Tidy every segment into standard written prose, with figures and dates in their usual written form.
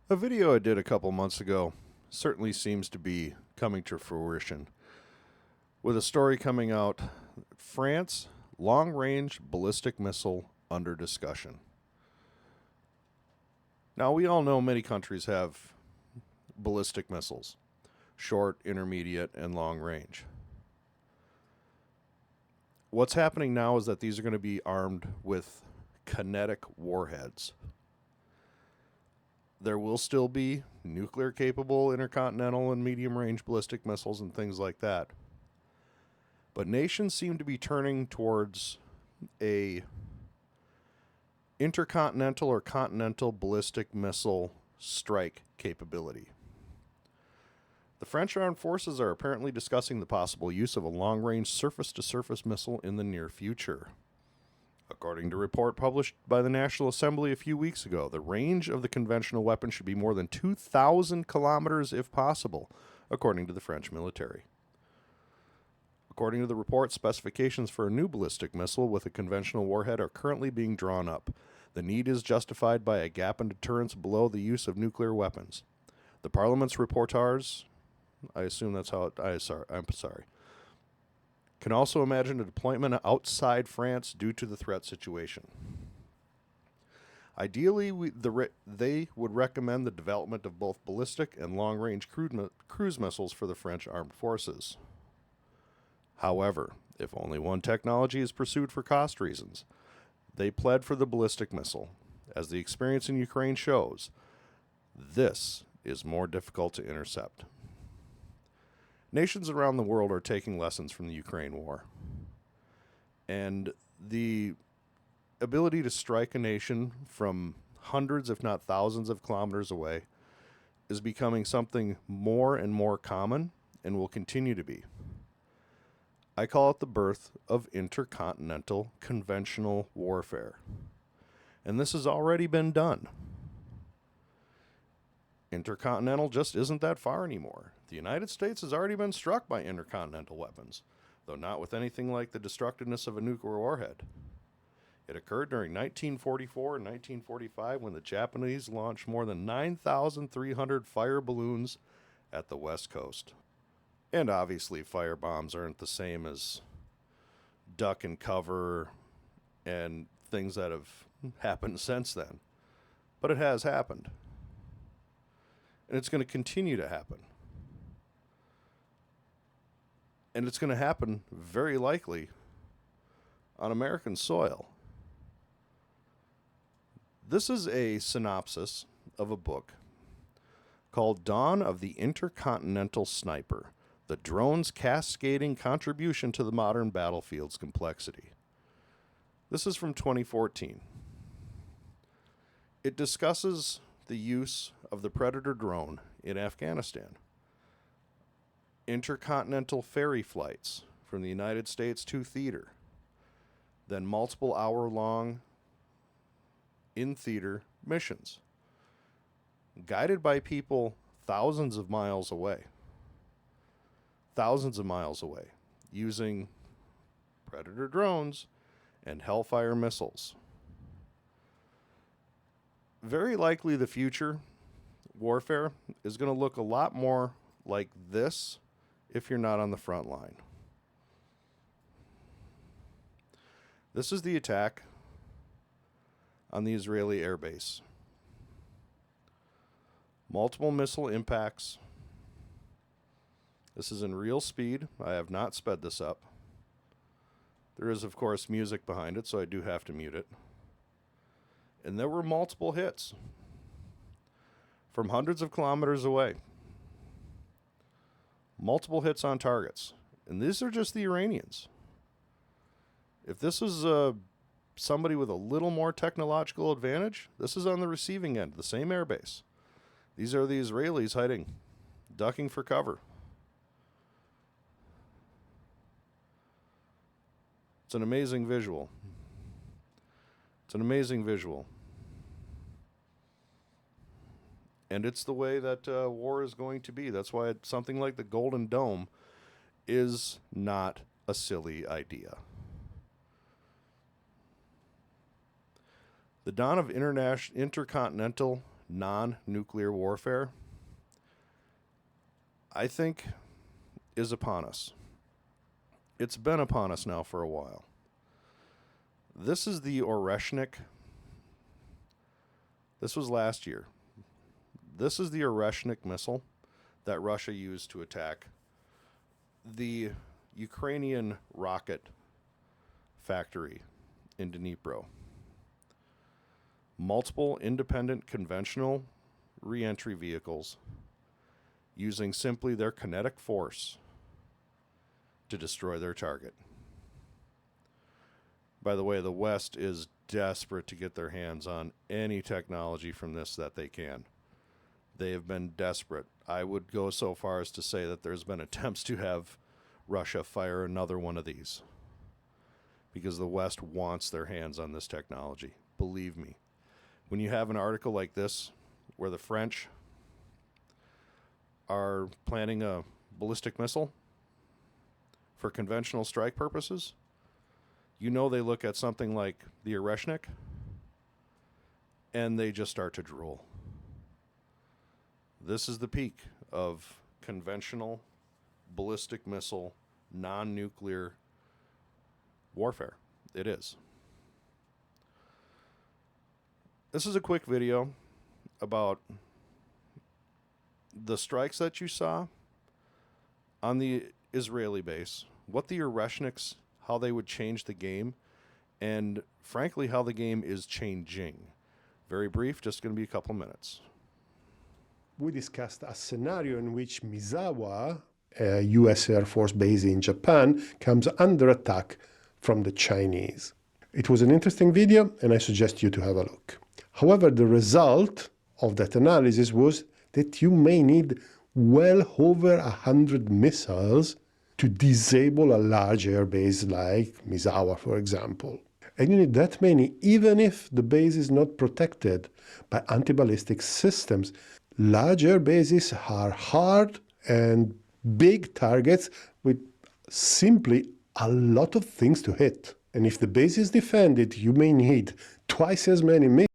A video I did a couple months ago certainly seems to be coming to fruition, with a story coming out: France long range ballistic missile under discussion. Now, we all know many countries have ballistic missiles, short, intermediate, and long range. What's happening now is that these are going to be armed with kinetic warheads. There will still be nuclear capable intercontinental and medium range ballistic missiles and things like that. But nations seem to be turning towards a intercontinental or continental ballistic missile strike capability. The French armed forces are apparently discussing the possible use of a long-range surface-to-surface missile in the near future. According to a report published by the National Assembly a few weeks ago, the range of the conventional weapon should be more than 2,000 kilometers if possible, according to the French military. According to the report, specifications for a new ballistic missile with a conventional warhead are currently being drawn up. The need is justified by a gap in deterrence below the use of nuclear weapons. The Parliament's reporters, I assume that's how I'm sorry, can also imagine a deployment outside France due to the threat situation. Ideally, they would recommend the development of both ballistic and long-range cruise missiles for the French armed forces. However, if only one technology is pursued for cost reasons, they pled for the ballistic missile. As the experience in Ukraine shows, this is more difficult to intercept. Nations around the world are taking lessons from the Ukraine war. And the ability to strike a nation from hundreds, if not thousands, of kilometers away is becoming something more and more common and will continue to be. I call it the birth of intercontinental conventional warfare. And this has already been done. Intercontinental just isn't that far anymore. The United States has already been struck by intercontinental weapons, though not with anything like the destructiveness of a nuclear warhead. It occurred during 1944 and 1945 when the Japanese launched more than 9,300 fire balloons at the West Coast. And obviously, fire bombs aren't the same as duck and cover and things that have happened since then. But it has happened. And it's going to continue to happen. And it's going to happen, very likely, on American soil. This is a synopsis of a book called Dawn of the Intercontinental Sniper: The Drone's Cascading Contribution to the Modern Battlefield's Complexity. This is from 2014. It discusses the use of the Predator drone in Afghanistan, intercontinental ferry flights from the United States to theater, then multiple hour-long in-theater missions, guided by people thousands of miles away, using Predator drones and Hellfire missiles. Very likely the future warfare is going to look a lot more like this if you're not on the front line. This is the attack on the Israeli airbase. Multiple missile impacts. This is in real speed. I have not sped this up. There is, of course, music behind it, so I do have to mute it. And there were multiple hits from hundreds of kilometers away. Multiple hits on targets. And these are just the Iranians. If this is somebody with a little more technological advantage, this is on the receiving end, the same airbase. These are the Israelis hiding, ducking for cover. It's an amazing visual. And it's the way that war is going to be. That's why something like the Golden Dome is not a silly idea. The dawn of intercontinental non-nuclear warfare, I think, is upon us. It's been upon us now for a while. This is the Oreshnik. This was last year. This is the Oreshnik missile that Russia used to attack the Ukrainian rocket factory in Dnipro. Multiple independent conventional re-entry vehicles using simply their kinetic force to destroy their target. By the way, the West is desperate to get their hands on any technology from this that they can. They have been desperate. I would go so far as to say that there's been attempts to have Russia fire another one of these because the West wants their hands on this technology. Believe me. When you have an article like this where the French are planning a ballistic missile for conventional strike purposes, you know they look at something like the Oreshnik and they just start to drool. This is the peak of conventional ballistic missile, non-nuclear warfare. It is. This is a quick video about the strikes that you saw on the Israeli base, what the Oreshniks, how they would change the game, and frankly, how the game is changing. Very brief, just going to be a couple minutes. We discussed a scenario in which Misawa, a US Air Force base in Japan, comes under attack from the Chinese. It was an interesting video, and I suggest you to have a look. However, the result of that analysis was that you may need well over 100 missiles to disable a large air base like Misawa, for example. And you need that many even if the base is not protected by anti-ballistic systems. Large air bases are hard and big targets with simply a lot of things to hit. And if the base is defended, you may need twice as many missiles.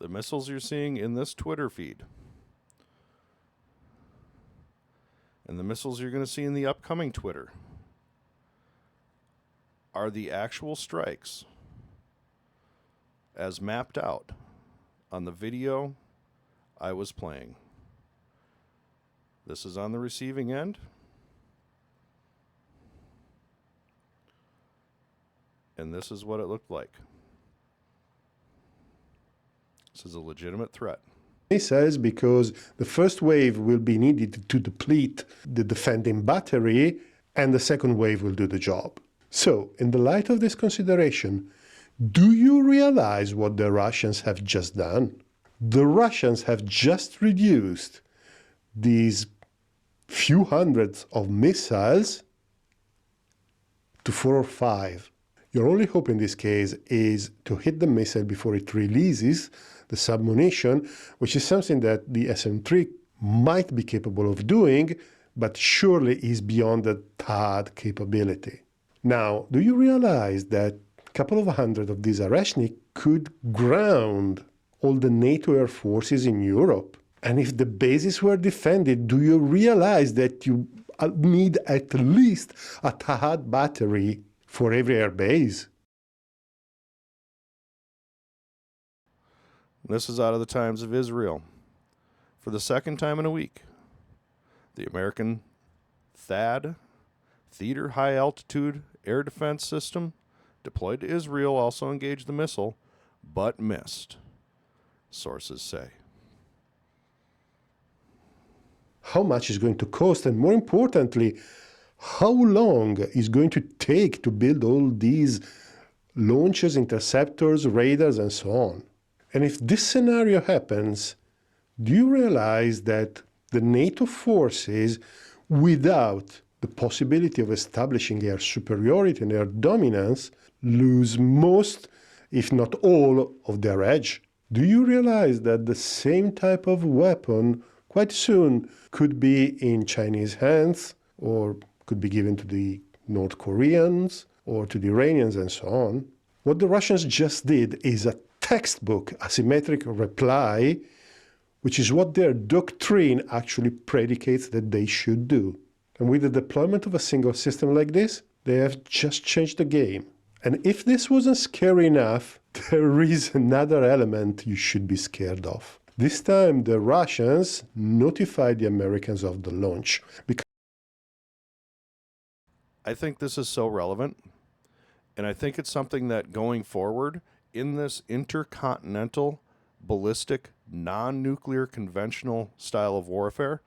The missiles you're seeing in this Twitter feed and the missiles you're going to see in the upcoming Twitter are the actual strikes as mapped out on the video I was playing. This is on the receiving end. And this is what it looked like. This is a legitimate threat. Missiles because the first wave will be needed to deplete the defending battery and the second wave will do the job. So, in the light of this consideration, do you realize what the Russians have just done? The Russians have just reduced these few hundreds of missiles to 4 or 5. Your only hope in this case is to hit the missile before it releases the submunition, which is something that the SM-3 might be capable of doing, but surely is beyond the THAAD capability. Now, do you realize that a couple of hundred of these Oreshnik could ground all the NATO air forces in Europe? And if the bases were defended, do you realize that you need at least a THAAD battery for every air base? This is out of the Times of Israel. For the second time in a week, the American THAAD, Theater High Altitude Air Defense System, deployed to Israel, also engaged the missile, but missed, sources say. How much is going to cost, and more importantly, how long is going to take to build all these launchers, interceptors, radars, and so on? And if this scenario happens, do you realize that the NATO forces, without the possibility of establishing air superiority and air dominance, lose most, if not all, of their edge? Do you realize that the same type of weapon quite soon could be in Chinese hands or could be given to the North Koreans or to the Iranians and so on. What the Russians just did is a textbook asymmetric reply, which is what their doctrine actually predicates that they should do. And with the deployment of a single system like this, they have just changed the game. And if this wasn't scary enough, there is another element you should be scared of. This time, the Russians notified the Americans of the launch. I think this is so relevant, and I think it's something that going forward in this intercontinental, ballistic, non-nuclear, conventional style of warfare,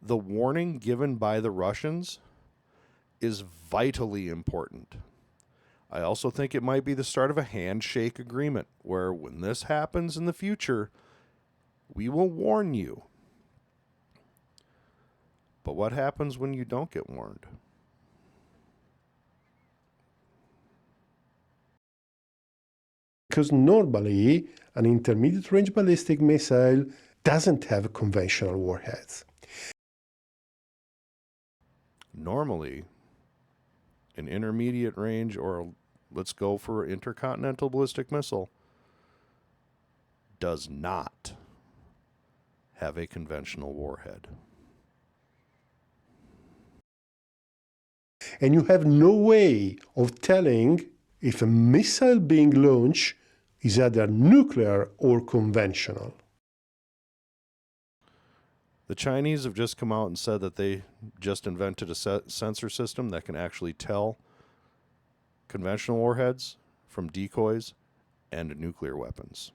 the warning given by the Russians is vitally important. I also think it might be the start of a handshake agreement where when this happens in the future, we will warn you. But what happens when you don't get warned? Because normally, an intermediate range ballistic missile doesn't have conventional warheads. Normally, an intermediate range, or let's go for intercontinental ballistic missile, does not have a conventional warhead. And you have no way of telling if a missile being launched is either nuclear or conventional. The Chinese have just come out and said that they just invented a sensor system that can actually tell conventional warheads from decoys and nuclear weapons.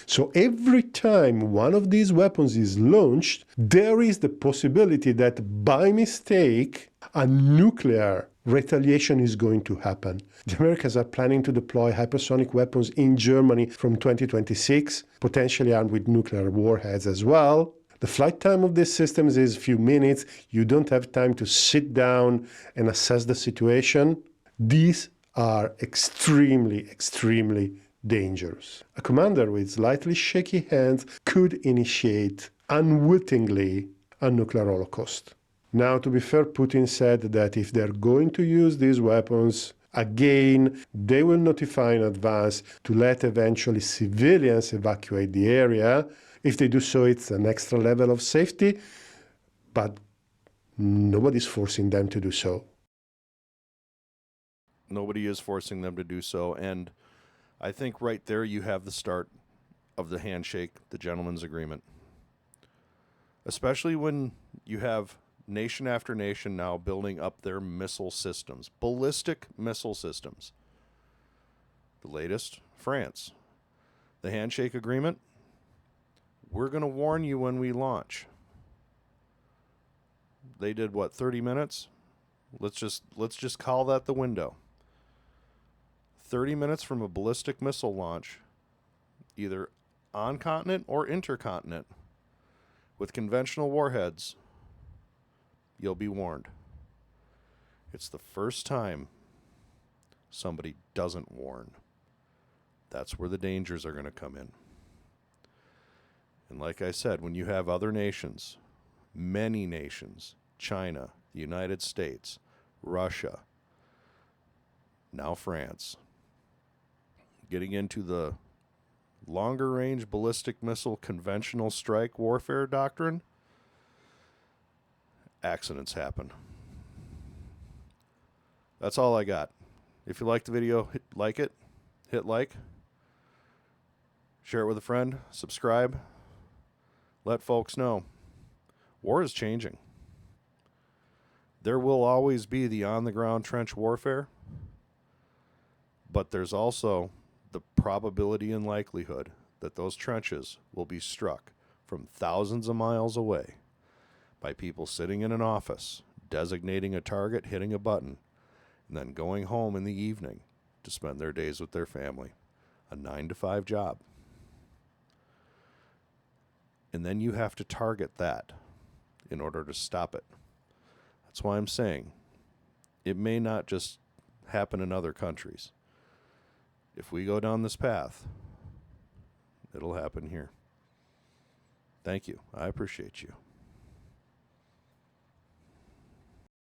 So every time one of these weapons is launched, there is the possibility that by mistake, a nuclear retaliation is going to happen. The Americans are planning to deploy hypersonic weapons in Germany from 2026, potentially armed with nuclear warheads as well. The flight time of these systems is a few minutes. You don't have time to sit down and assess the situation. These are extremely, extremely dangerous. A commander with slightly shaky hands could initiate unwittingly a nuclear holocaust. Now, to be fair, Putin said that if they're going to use these weapons, again, they will notify in advance to let eventually civilians evacuate the area. If they do so, it's an extra level of safety, but nobody's forcing them to do so. Nobody is forcing them to do so, and I think right there you have the start of the handshake, the gentleman's agreement. Especially when you have nation after nation now building up their missile systems, ballistic missile systems. The latest, France. The handshake agreement, we're going to warn you when we launch. They did what, 30 minutes? Let's just call that the window. 30 minutes from a ballistic missile launch, either on continent or intercontinent, with conventional warheads, you'll be warned. It's the first time somebody doesn't warn. That's where the dangers are going to come in. And like I said, when you have other nations, many nations, China, the United States, Russia, now France, getting into the longer range ballistic missile conventional strike warfare doctrine, accidents happen. That's all I got. If you like the video, hit like, share it with a friend, subscribe, let folks know. War is changing. There will always be the on-the-ground trench warfare, but there's also the probability and likelihood that those trenches will be struck from thousands of miles away by people sitting in an office, designating a target, hitting a button, and then going home in the evening to spend their days with their family. A 9-to-5 job. And then you have to target that in order to stop it. That's why I'm saying it may not just happen in other countries. if we go down this path, it'll happen here. Thank you. I appreciate you.